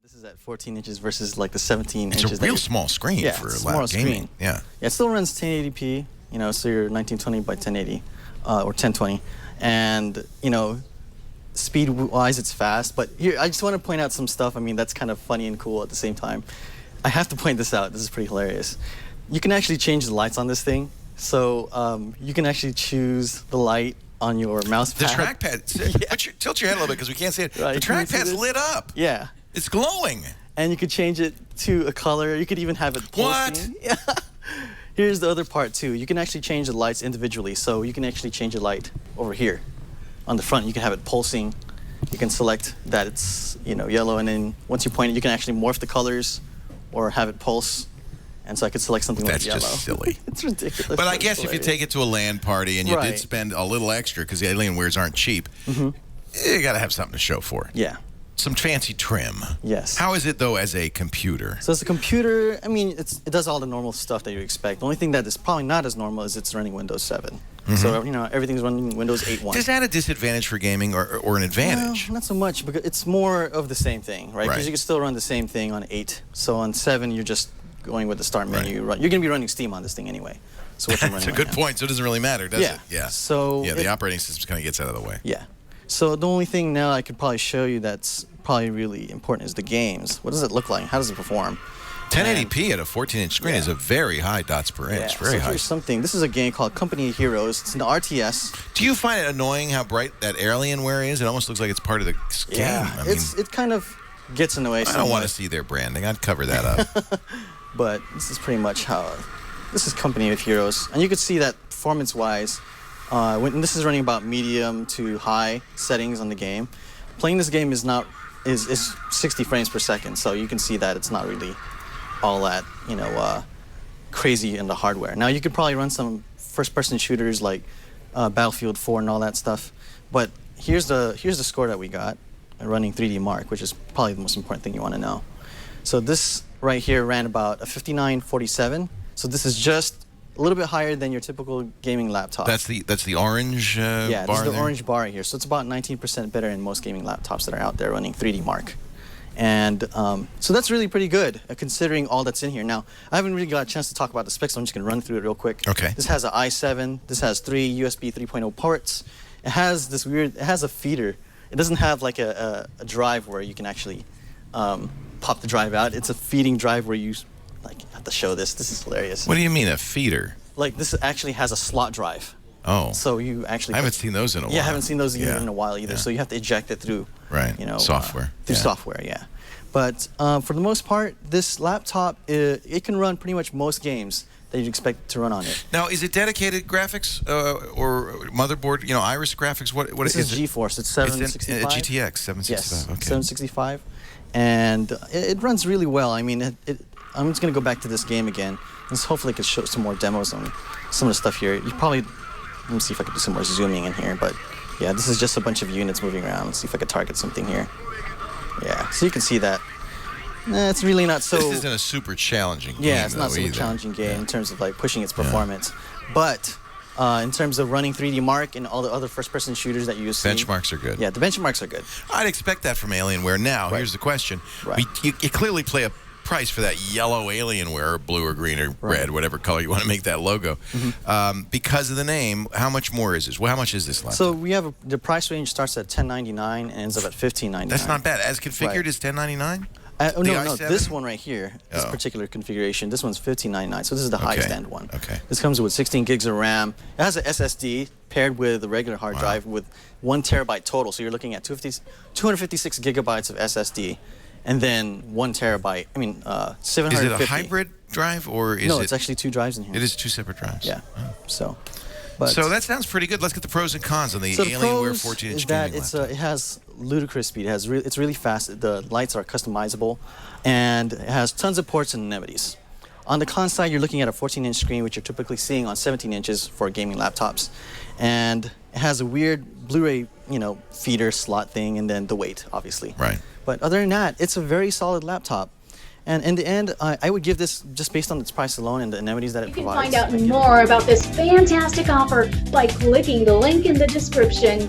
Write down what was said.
This is at 14 inches versus like the 17 It's inches. a real small screen for lap gaming. Yeah. Yeah, it still runs 1080p, you know, so you're 1920 by 1080 or 1020. And, you know, speed-wise, it's fast. But here, I just want to point out some stuff. I mean, that's kind of funny and cool at the same time. I have to point this out. This is pretty hilarious. You can actually change the lights on this thing. So you can actually choose the light on your mouse pad. The trackpad. Yeah. Tilt your head a little bit because we can't see it. Right. The trackpad's lit up. Yeah. It's glowing. And you could change it to a color. You could even have it pulsing. What? Yeah. Here's the other part too. You can actually change the lights individually. So you can actually change a light over here on the front. You can have it pulsing. You can select that it's, you know, yellow, and then once you point it, you can actually morph the colors or have it pulse. And so I could select something like yellow. That's just silly. It's ridiculous. But I guess if you take it to a LAN party and you did spend a little extra because the Alienwares aren't cheap, you got to have something to show for it. Yeah. Some fancy trim. Yes. How is it, though, as a computer? So as a computer, I mean, it does all the normal stuff that you expect. The only thing that is probably not as normal is it's running Windows 7. So, you know, everything's running Windows 8.1. Is that a disadvantage for gaming or an advantage? No, not so much, because it's more of the same thing, right? Because you can still run the same thing on 8. So on 7, you're just going with the start menu. You're going to be running Steam on this thing anyway. So what That's a good point. So it doesn't really matter, does it? Yeah. So the operating system kind of gets out of the way. Yeah. So the only thing now I could probably show you that's probably really important is the games. What does it look like? How does it perform? 1080p at a 14-inch screen is a very high dots per inch. Yeah, very high. Here's something. This is a game called Company of Heroes. It's an RTS. Do you find it annoying how bright that Alienware is? It almost looks like it's part of the game. Yeah, I mean, it kind of gets in the way. I don't want to see their branding. I'd cover that up. But this is pretty much how. This is Company of Heroes, and you can see that performance-wise, when this is running about medium to high settings on the game. Playing this game is 60 frames per second, so you can see that it's not really all that, you know, crazy in the hardware. Now you could probably run some first-person shooters like Battlefield 4 and all that stuff, but here's the score that we got running 3D Mark, which is probably the most important thing you want to know. So this right here ran about a 5947. So this is just a little bit higher than your typical gaming laptop. That's the orange bar Yeah, this is the there? orange bar here. So it's about 19% better than most gaming laptops that are out there running 3D Mark. And so that's really pretty good, considering all that's in here. Now, I haven't really got a chance to talk about the specs, so I'm just going to run through it real quick. Okay. This has an i7. This has 3 USB 3.0 ports. It has this weird, it has a feeder. It doesn't have like a drive where you can actually pop the drive out. It's a feeding drive where you, like, I have to show this. This is hilarious. What do you mean, a feeder? Like, this actually has a slot drive. Oh. So you actually... I haven't seen those in a while. Yeah, I haven't seen those in a while either. So you have to eject it through, you know... software. Through software, yeah. But for the most part, this laptop, it can run pretty much most games that you'd expect to run on it. Now, is it dedicated graphics or motherboard, you know, Iris graphics? What is it? This is GeForce. It's 765. It's GTX 765. Yes, okay. 765. And it runs really well. I mean, I'm just going to go back to this game again. And hopefully I could show some more demos on some of the stuff here. You probably... Let me see if I could do some more zooming in here. But yeah, this is just a bunch of units moving around. Let's see if I could target something here. Yeah, so you can see that. It's really not so... This isn't a super challenging game, Yeah, it's not so challenging game in terms of like pushing its performance. But in terms of running 3D Mark and all the other first-person shooters that you see... Benchmarks are good. Yeah, the benchmarks are good. I'd expect that from Alienware. Now, here's the question. You clearly play a price for that yellow Alienware, or blue or green or red, whatever color you want to make that logo. Because of the name, how much more is this? Well, how much is this laptop? So we have the price range starts at $1099 and ends up at $1599. That's not bad. As configured is $1099? No, this one right here, this particular configuration, this one's $1599. So this is the highest end one. Okay. This comes with 16 gigs of RAM. It has an SSD paired with a regular hard drive with 1 terabyte total. So you're looking at 256 gigabytes of SSD. And then 1 terabyte, 750. Is it a hybrid drive or is it... No, it's actually 2 drives in here. It is 2 separate drives. Yeah. So that sounds pretty good. Let's get the pros and cons on the Alienware 14-inch gaming laptop. It has ludicrous speed. It's really fast. The lights are customizable, and it has tons of ports and amenities. On the con side, you're looking at a 14-inch screen, which you're typically seeing on 17 inches for gaming laptops, and it has a weird Blu-ray, feeder slot thing, and then the weight, obviously. Right. But other than that, it's a very solid laptop. And in the end, I would give this, just based on its price alone and the amenities that it provides. You can find out more about this fantastic offer by clicking the link in the description.